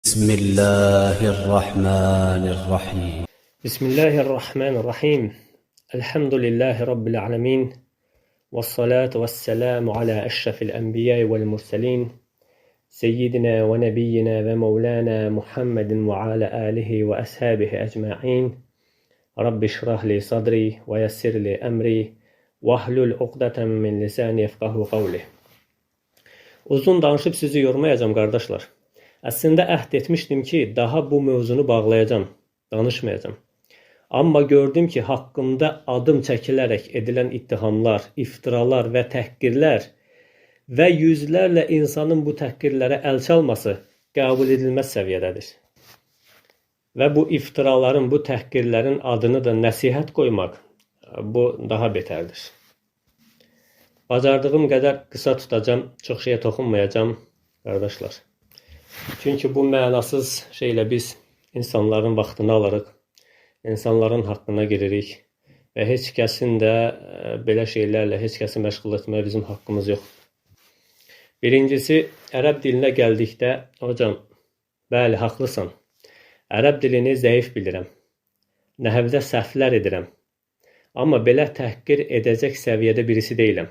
بسم الله الرحمن الرحيم بسم الله الرحمن الرحيم الحمد لله رب العالمين والصلاة والسلام على أشرف الأنبياء والمرسلين سيدنا ونبينا ومولانا محمد وعلى آله وأصحابه أجمعين رب اشرح لي صدري ويسر لي أمري واhlul uqdatan min lisani yefqahu qawli. Uzun danışıb sizi yormayacağım qardaşlar. Əslində əhd etmişdim ki, daha bu mövzunu bağlayacağım, danışmayacağım. Amma gördüm ki, haqqımda adım çəkilərək edilən ittihamlar, iftiralar və təhqirlər və yüzlərlə insanın bu təhqirlərə əl çalması qəbul edilməz səviyyədədir. Və bu iftiraların, bu təhqirlərin adını da nəsihət qoymaq, bu daha betərdir. Bacardığım qədər qısa tutacağım, çox şeyə toxunmayacağım, qardaşlar. Çünki bu mənasız şeylə biz insanların vaxtını alırıq, insanların haqqına giririk və heç kəsin də belə şeylərlə heç kəsi məşğul etməyə bizim haqqımız yox. Birincisi, ərəb dilinə gəldikdə, hocam, bəli, haqlısan, ərəb dilini zəif bilirəm, nəhvdə səhvlər edirəm, amma belə təhqir edəcək səviyyədə birisi deyiləm.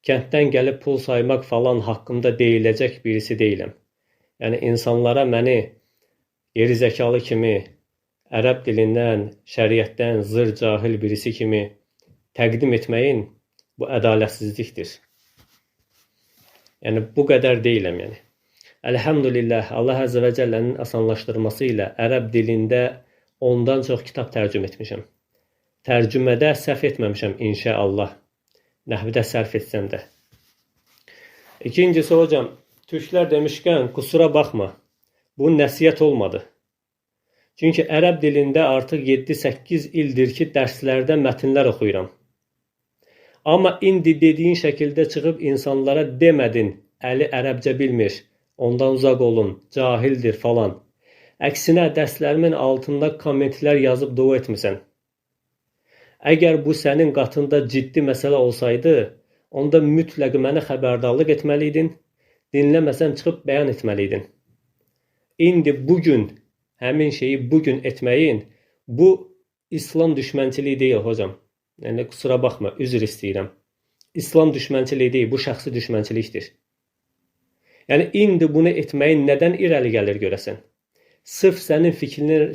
Kənddən gəlib pul saymaq falan haqqımda deyiləcək birisi deyiləm. Yəni, insanlara məni gerizəkalı kimi, ərəb dilindən, şəriətdən zır cahil birisi kimi təqdim etməyin bu ədalətsizlikdir. Yəni, bu qədər deyiləm. Yəni. Əlhəmdülillah, Allah Əzə və Cəllənin asanlaşdırması ilə ərəb dilində ondan çox kitab tərcüm etmişəm. Tərcümədə səhv etməmişəm, inşallah. Nəhvdə sərf etsəm də. İkincisi, hocam, türklər demişkən, qusura baxma, bu nəsiyyət olmadı. Çünki ərəb dilində artıq 7-8 ildir ki, dərslərdə mətnlər oxuyuram. Amma indi dediyin şəkildə çıxıb insanlara demədin, əli ərəbcə bilmir, ondan uzaq olun, cahildir falan. Əksinə, dərslərimin altında kommentlər yazıb dua etmisən. Əgər bu sənin qatında ciddi məsələ olsaydı, onda mütləq mənə xəbərdarlıq etməliydin, dinləməsən çıxıb bəyan etməliydin. İndi bugün, həmin şeyi bugün etməyin, bu İslam düşmənçiliyi deyil, hocam. Yəni, qusura baxma, üzr istəyirəm. İslam düşmənçiliyi deyil, bu şəxsi düşmənçilikdir. Yəni, indi bunu etməyin nədən irəli gəlir görəsən? Sırf sənin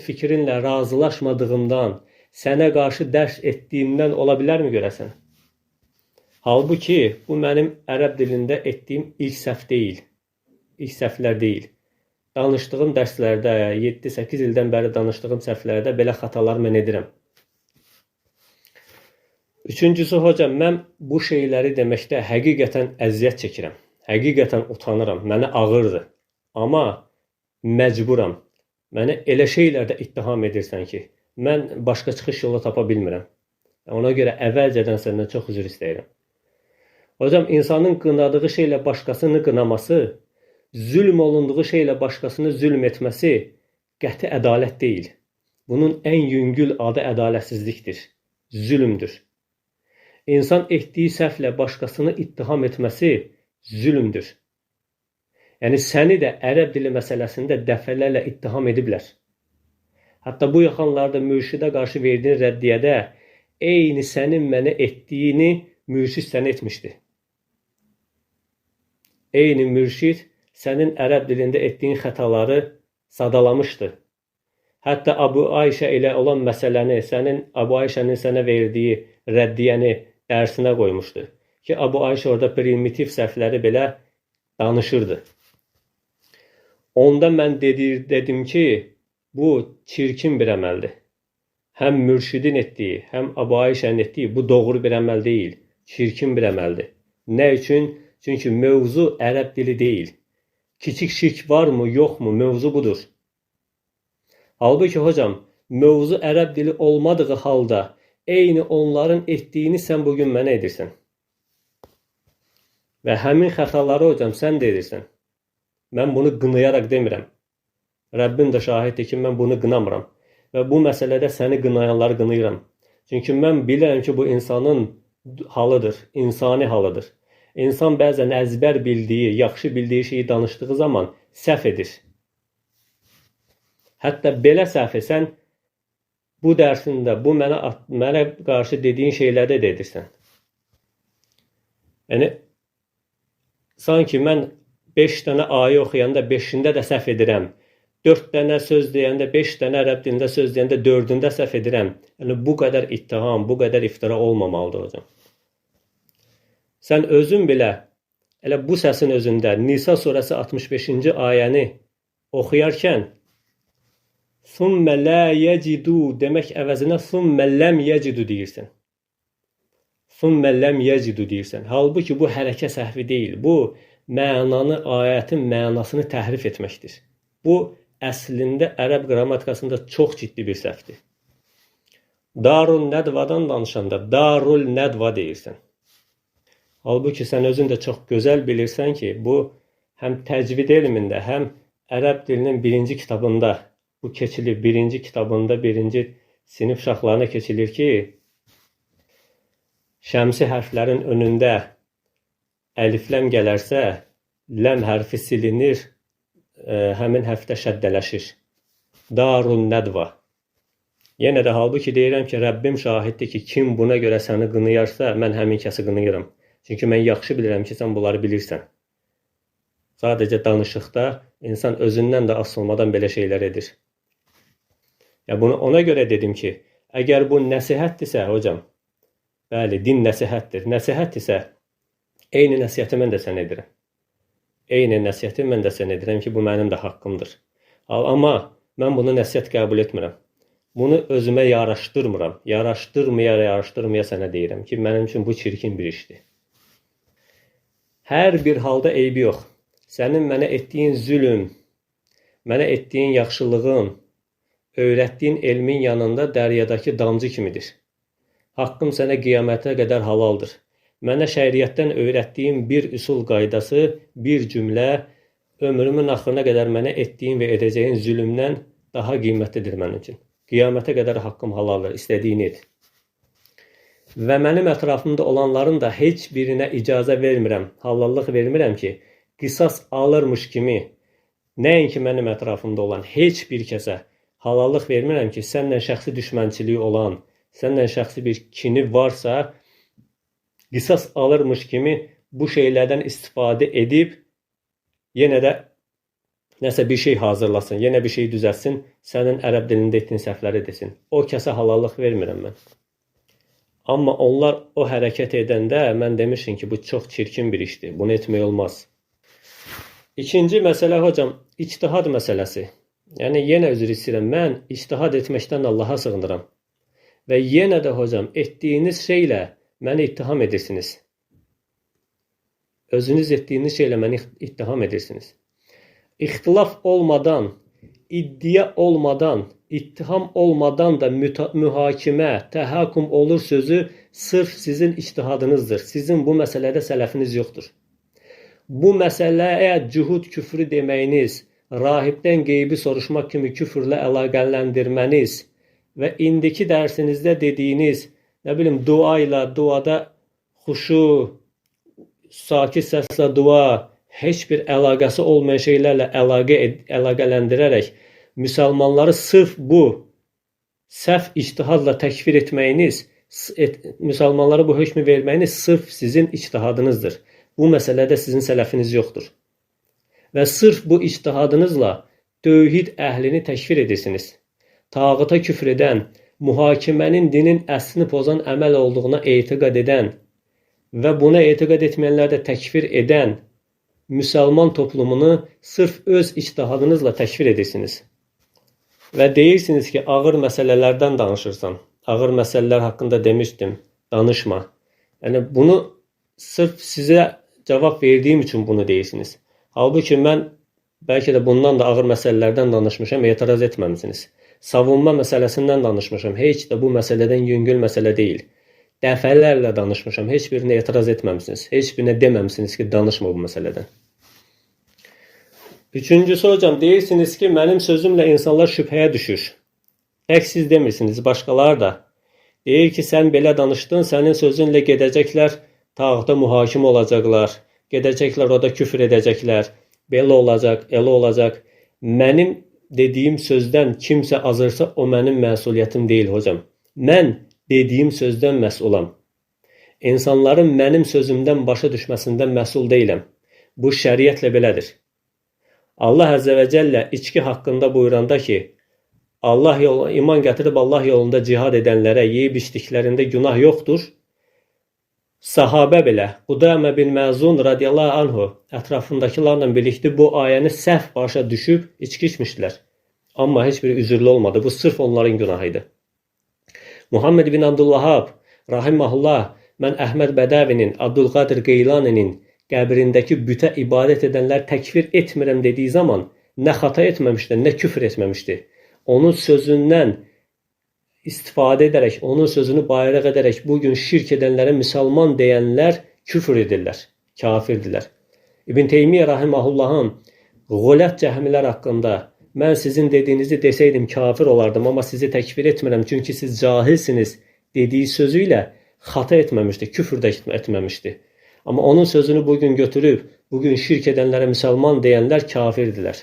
fikrinlə razılaşmadığımdan, sənə qarşı dərs etdiyimdən ola bilərmi görəsən? Halbuki, bu mənim ərəb dilində etdiyim ilk səhv deyil. İlk səhvlər deyil. Danışdığım dərslərdə, 7-8 ildən bəri danışdığım səhvlərdə belə xatalar mən edirəm. Üçüncüsü, hocam, mən bu şeyləri deməkdə həqiqətən əziyyət çəkirəm. Həqiqətən utanıram, mənə ağırdır. Amma məcburam. Mənə elə şeylərdə ittiham edirsən ki, mən başqa çıxış yolu tapa bilmirəm. Ona görə əvvəlcədən səndən çox üzr istəyirəm. Hocam, insanın qınadığı şeylə başqasını qınaması, zülm olunduğu şeylə başqasını zülm etməsi qəti ədalət deyil. Bunun ən yüngül adı ədalətsizlikdir, zülmdür. İnsan etdiyi səhvlə başqasını ittiham etməsi zülmdür. Yəni, səni də ərəb dili məsələsində dəfələrlə ittiham ediblər. Hətta bu yaxınlarda mürşidə qarşı verdiyin rəddiyyədə eyni sənin mənə etdiyini mürşid sənə etmişdi. Eyni mürşid sənin ərəb dilində etdiyin xətaları sadalamışdı. Hətta Abu Ayşə ilə olan məsələni, sənin Abu Ayşənin sənə verdiyi rəddiyəni dərsinə qoymuşdu. Ki, Abu Ayşə orada primitiv səhvləri belə danışırdı. Onda mən dedim ki, bu çirkin bir əməldir. Həm mürşidin etdiyi, həm Abu Ayşənin etdiyi bu doğru bir əməl deyil, çirkin bir əməldir. Nə üçün? Çünki mövzu ərəb dili deyil. Kiçik şirk varmı, yoxmu, mövzu budur. Halbuki, hocam, mövzu ərəb dili olmadığı halda eyni onların etdiyini sən bugün mənə edirsən. Və həmin xətaları, hocam, sən də edirsən. Mən bunu qınayaraq demirəm. Rəbbim də şahiddir ki, mən bunu qınamıram. Və bu məsələdə səni qınayanları qınayıram. Çünki mən bilirəm ki, bu insanın halıdır, insani halıdır. İnsan bəzən əzbər bildiyi, yaxşı bildiyi şeyi danışdığı zaman səhv edir. Hətta belə səhv etsən, bu dərsində, bu mənə qarşı dediyin şeylərdə də edirsən. Yəni, sanki mən 5 dənə ayə oxuyanda 5-də də səhv edirəm. 4 dənə söz deyəndə, 5 dənə ərəb dilində söz deyəndə 4-də səhv edirəm. Yəni, bu qədər ittiham, bu qədər iftira olmamalıdır hocam. Sən özün belə, elə bu səsin özündə Nisa surəsi 65-ci ayəni oxuyarkən ثُمَّ لَا يَجِدُوا demək əvəzinə ثُمَّ لَمْ يَجِدُوا deyirsən. ثُمَّ لَمْ يَجِدُوا deyirsən. Halbuki bu hərəkə səhvi deyil. Bu, mənanı, ayətin mənasını təhrif etməkdir. Bu, əslində ərəb qrammatikasında çox ciddi bir səhvdir. Darul nədvadan danışanda darul nədva deyirsən. Halbuki sən özün də çox gözəl bilirsən ki, bu həm təcvid elmində, həm ərəb dilinin 1-ci kitabında bu keçilir. 1-ci kitabında 1-ci sinif uşaqlarına keçilir ki, şəmsi hərflərin önündə əlifləm gələrsə, ləm hərfi silinir, həmin hərfdə şəddələşir. Darul nədva. Yenə də halbuki deyirəm ki, Rəbbim şahiddir ki, kim buna görə səni qınıyarsa, mən həmin kəsi qınıyıram. Çünki mən yaxşı bilirəm ki, sən bunları bilirsən. Sadəcə danışıqda insan özündən də asılmadan belə şeylər edir. Ya bunu ona görə dedim ki, əgər bu nəsihətdirsə, hocam, bəli, din nəsihətdir. Nəsihətdirsə, eyni nəsihəti mən də sənə edirəm. Eyni nəsihəti mən də sənə edirəm ki, bu mənim də haqqımdır. Amma mən bunu nəsihət qəbul etmirəm. Bunu özümə yaraşdırmıram. Yaraşdırmaya sənə deyirəm ki, mənim üçün bu çirkin bir işdir. Hər bir halda eybi yox. Sənin mənə etdiyin zülm, mənə etdiyin yaxşılığın, öyrətdiyin elmin yanında dəryadakı damcı kimidir. Haqqım sənə qiyamətə qədər halaldır. Mənə şəriətdən öyrətdiyin bir üsul qaydası, bir cümlə, ömrümün axırına qədər mənə etdiyin və edəcəyin zülmdən daha qiymətlidir mənim üçün. Qiyamətə qədər haqqım halaldır, istədiyini et. Və mənim ətrafımda olanların da heç birinə icazə vermirəm, halallıq vermirəm ki, qisas alırmış kimi, nəinki mənim ətrafımda olan heç bir kəsə halallıq vermirəm ki, səndən şəxsi düşmənçiliyi olan, səndən şəxsi bir kini varsa, qisas alırmış kimi bu şeylərdən istifadə edib, yenə də nəsə bir şey hazırlasın, yenə bir şey düzəlsin, sənin ərəb dilində etdiyin səhvləri desin. O kəsə halallıq vermirəm mən. Amma onlar o hərəkət edəndə mən demişim ki, bu çox çirkin bir işdir, bunu etmək olmaz. İkinci məsələ hocam, ictihad məsələsi. Yəni, yenə üzr istəyirəm, mən ictihad etməkdən Allaha sığınıram. Və yenə də hocam, etdiyiniz şeylə məni ittiham edirsiniz. Özünüz etdiyiniz şeylə məni ittiham edirsiniz. İxtilaf olmadan, iddia olmadan, ittiham olmadan da mühakimə, təhakkum olur sözü sırf sizin ictihadınızdır. Sizin bu məsələdə sələfiniz yoxdur. Bu məsələyə cühud küfrü deməyiniz, rahibdən qeybi soruşmaq kimi küfrlə əlaqələndirməniz və indiki dərsinizdə dediyiniz, nə bilim, dua ilə, duada xuşu, sakit səslə dua, heç bir əlaqəsi olmayan şeylərlə əlaqələndirərək müsəlmanları sırf bu səhv ictihadla təkfir etməyiniz, müsəlmanlara bu hökmü verməyiniz sırf sizin ictihadınızdır. Bu məsələdə sizin sələfiniz yoxdur. Və sırf bu ictihadınızla tövhid əhlini təkfir edirsiniz. Tağıta küfr edən, mühakimənin dinin əslini pozan əməl olduğuna etiqad edən və buna etiqad etməyənlər də təkfir edən müsəlman toplumunu sırf öz ictihadınızla təkfir edirsiniz. Və deyirsiniz ki, ağır məsələlərdən danışırsan. Ağır məsələlər haqqında demişdim, danışma. Yəni, bunu sırf sizə cavab verdiyim üçün bunu deyirsiniz. Halbuki mən bəlkə də bundan da ağır məsələlərdən danışmışam, etiraz etməmisiniz. Savunma məsələsindən danışmışam, heç də bu məsələdən yüngül məsələ deyil. Dəfələrlə danışmışam, heç birinə etiraz etməmisiniz. Heç birinə deməmisiniz ki, danışma bu məsələdən. Üçüncüsü hocam, deyirsiniz ki, mənim sözümlə insanlar şübhəyə düşür. Tək siz demirsiniz, başqaları da. Deyir ki, sən belə danışdın, sənin sözünlə gedəcəklər, tağda mühakim olacaqlar, gedəcəklər, orada küfr edəcəklər, belə olacaq, elə olacaq. Mənim dediyim sözdən kimsə azırsa, o mənim məsuliyyətim deyil hocam. Mən dediyim sözdən məsulam. İnsanların mənim sözümdən başa düşməsindən məsul deyiləm. Bu şəriətlə belədir. Allah Əzzə və Cəllə içki haqqında buyuranda ki, iman gətirib Allah yolunda cihad edənlərə yeyib içdiklərində günah yoxdur. Sahabə belə, Qudamə bin Məzun radiyallahu anhu ətrafındakilarla birlikdə bu ayəni səhv başa düşüb içki içmişdilər. Amma heç bir üzürlü olmadı. Bu sırf onların günahıydı. Muhammed bin Abdülvahhab rahiməhullah, mən Əhməd Bədəvinin, Abdülqadir Qeylaninin qəbrindəki bütə ibadət edənlər təkfir etmirəm dediyi zaman nə xata etməmişdi, nə küfr etməmişdi. Onun sözündən istifadə edərək, onun sözünü bayraq edərək bugün şirk edənlərə müsəlman deyənlər küfr edirlər, kafirdirlər. İbn Teymiyyə rahiməhullahın Gulət cəhmilər haqqında mən sizin dediyinizi desəydim kafir olardım, amma sizi təkfir etmirəm çünki siz cahilsiniz dediyi sözü ilə xata etməmişdi, küfr də etməmişdi. Amma onun sözünü bugün götürüb, bugün şirk edənlərə müsəlman deyənlər kafirdirlər.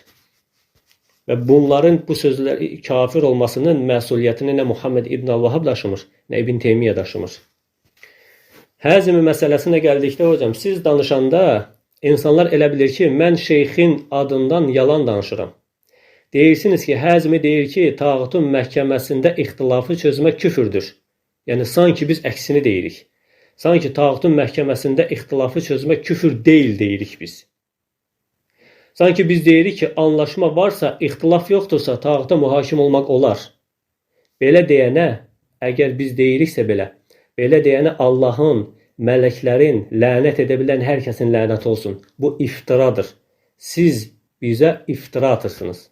Və bunların bu sözlər kafir olmasının məsuliyyətini nə Muhammed İbn Əl-Vahhab daşımır, nə İbn Teymiyyə daşımır. Həzmi məsələsinə gəldikdə hocam, siz danışanda insanlar elə bilir ki, mən şeyxin adından yalan danışıram. Deyirsiniz ki, Həzmi deyir ki, tağutun məhkəməsində ixtilafı çözmək küfürdür. Yəni, sanki biz əksini deyirik. Sanki tağutun məhkəməsində ixtilafı çözmək küfür deyil deyirik biz. Sanki biz deyirik ki, anlaşma varsa, ixtilaf yoxdursa, tağuta mühakim olmaq olar. Belə deyənə, əgər biz deyiriksə belə deyənə Allahın, mələklərin, lənət edə bilən hər kəsin lənət olsun. Bu iftiradır. Siz bizə iftira atırsınız.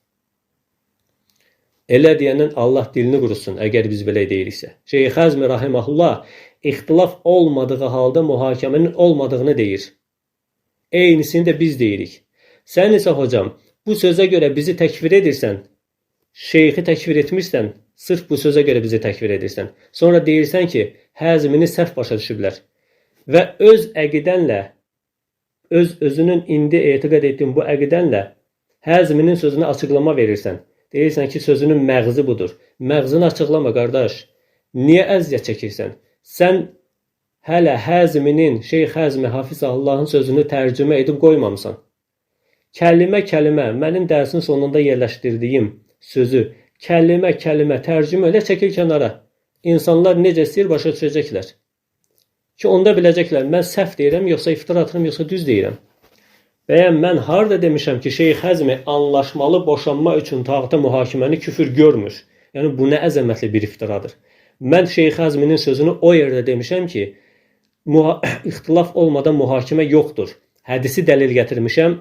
Elə deyənin Allah dilini qurusun, əgər biz belə deyiriksə. Şeyx Həzmi rahiməhullah ixtilaf olmadığı halda mühakimənin olmadığını deyir. Eynisini də biz deyirik. Sən isə hocam, bu sözə görə bizi təkfir edirsən, şeyxi təkfir etmirsən, sırf bu sözə görə bizi təkfir edirsən. Sonra deyirsən ki, Həzmini səhv başa düşüblər. Və öz əqidənlə, özünün indi etiqad etdiyin bu əqidənlə Həzminin sözünə açıqlama verirsən. Deyirsən ki, sözünün məğzi budur. Məğzini açıqlama, qardaş. Niyə əziyyət çəkirsən? Sən hələ Həzminin, Şeyx Həzmi Hafizəllahın sözünü tərcümə edib qoymamısan. Kəlimə, mənim dərsin sonunda yerləşdirdiyim sözü kəlimə tərcümə elə çəkil kənara. İnsanlar necə istəyir başa düşəcəklər. Ki, onda biləcəklər, mən səhv deyirəm, yoxsa iftira atıram, yoxsa düz deyirəm. Bəyən, mən harada demişəm ki, Şeyx Həzmi anlaşmalı boşanma üçün tağuta mühakiməni küfür görmür. Yəni, bu nə əzəmətli bir iftiradır. Mən Şeyx Həzminin sözünü o yerdə demişəm ki, ixtilaf olmadan mühakimə yoxdur. Hədisi dəlil gətirmişəm.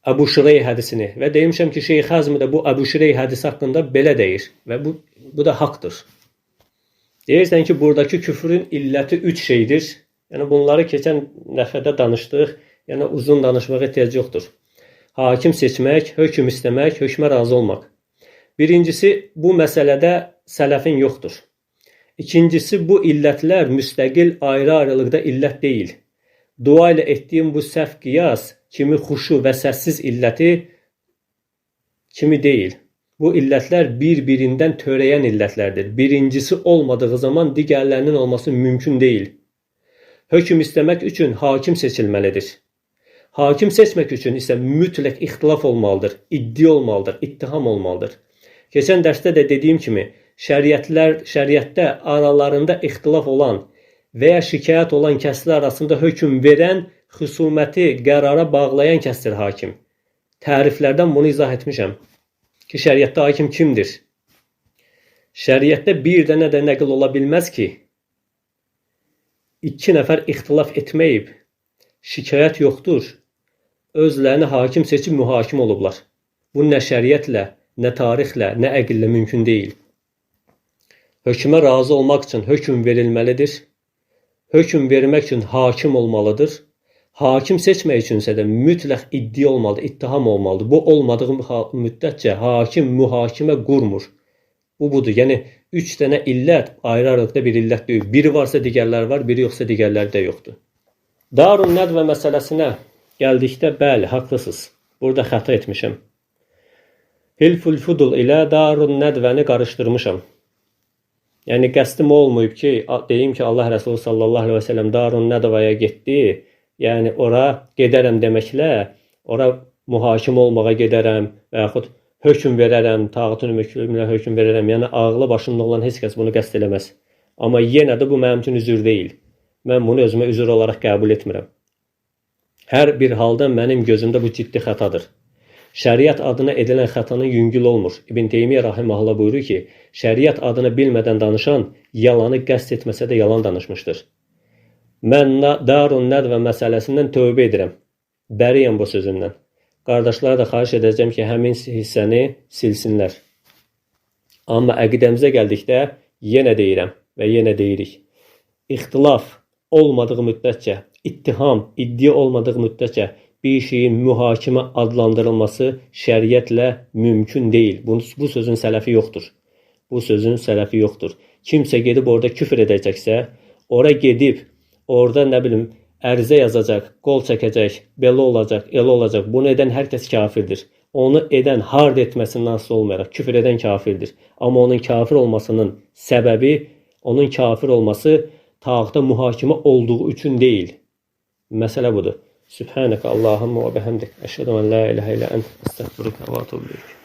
Əbu Şirey hədisini və demişəm ki, Şeyx Həzmi də bu Əbu Şirey hədisi haqqında belə deyir və bu da haqdır. Deyirsən ki, buradakı küfrün illəti 3 şeydir. Yəni, bunları keçən nəfədə danışdıq. Yəni, uzun danışmağa ehtiyac yoxdur. Hakim seçmək, hökm istəmək, hökmə razı olmaq. Birincisi, bu məsələdə sələfin yoxdur. İkincisi, bu illətlər müstəqil ayrı-ayrılıqda illət deyil. Dua ilə etdiyim bu səhv qiyas kimi xuşu və səssiz illəti kimi deyil. Bu illətlər bir-birindən törəyən illətlərdir. Birincisi olmadığı zaman digərlərinin olması mümkün deyil. Hökm istəmək üçün hakim seçilməlidir. Hakim seçmək üçün isə mütləq ixtilaf olmalıdır, iddia olmalıdır, ittiham olmalıdır. Keçən dərsdə də dediyim kimi, şəriətdə aralarında ixtilaf olan və ya şikayət olan kəslər arasında hökm verən, xüsuməti qərara bağlayan kəsdir hakim. Təriflərdən bunu izah etmişəm ki, şəriətdə hakim kimdir? Şəriətdə bir dənə də nəql ola bilməz ki, 2 nəfər ixtilaf etməyib, şikayət yoxdur, özlərini hakim seçib mühakim olublar. Bu nə şəriətlə, nə tarixlə, nə əqillə mümkün deyil. Hökmə razı olmaq üçün hökm verilməlidir. Hökm vermək üçün hakim olmalıdır. Hakim seçmək üçünsə də mütləq iddia olmalıdır, ittiham olmalıdır. Bu olmadığı müddətcə hakim mühakimə qurmur. Bu budur. Yəni 3 dənə illət ayrı-ayrılıqda bir illət deyil. Biri varsa digərləri var, biri yoxsa digərləri də yoxdur. Darun Nədvə məsələsinə gəldikdə, bəli, haqlısınız. Burada xəta etmişəm. Hilful Fudul ilə Darun Nədvəni qarışdırmışam. Yəni qəsdim olmayıb ki, deyim ki, Allah Rəsulü sallallahu əleyhi və səlləm Darun Nədvəyə getdi. Yəni ora gedərəm deməklə, ora mühakimə olmağa gedərəm və yaxud hökm verərəm, tağutun hökmünə hökm verərəm. Yəni ağlı başında olan heç kəs bunu qəsd eləməz. Amma yenə də bu mənim üçün üzr deyil. Mən bunu özümə üzr olaraq qəbul etmirəm. Hər bir halda mənim gözümdə bu ciddi xətadır. Şəriət adına edilən xətanın yüngül olmur. İbn Teymiyyə rahimehullah buyurur ki, şəriət adını bilmədən danışan yalanı qəsd etməsə də yalan danışmışdır. Mən Darun Nədvə məsələsindən tövbə edirəm. Bəriyəm bu sözündən. Qardaşlara da xahiş edəcəm ki, həmin hissəni silsinlər. Amma əqidəmizə gəldikdə yenə deyirəm və yenə deyirik. İxtilaf olmadığı müddətcə, ittiham, iddia olmadığı müddətcə bir şeyin mühakimə adlandırılması şəriətlə mümkün deyil. Bu sözün sələfi yoxdur. Bu sözün sələfi yoxdur. Kimsə gedib orada küfr edəcəksə, ora gedib, orada nə bilim, ərizə yazacaq, qol çəkəcək, belə olacaq, elə olacaq. Bunu edən hər kəs kafirdir. Onu edən hard etməsindən asılı olmayaraq, küfr edən kafirdir. Amma onun kafir olmasının səbəbi, onun kafir olması tağda mühakimə olduğu üçün deyil. Məsələ budur. Sübhanək Allahumma və bihamdik. Əşhədu an la ilahə illə ənt. Əstəğfiruka və etûbü ileyk.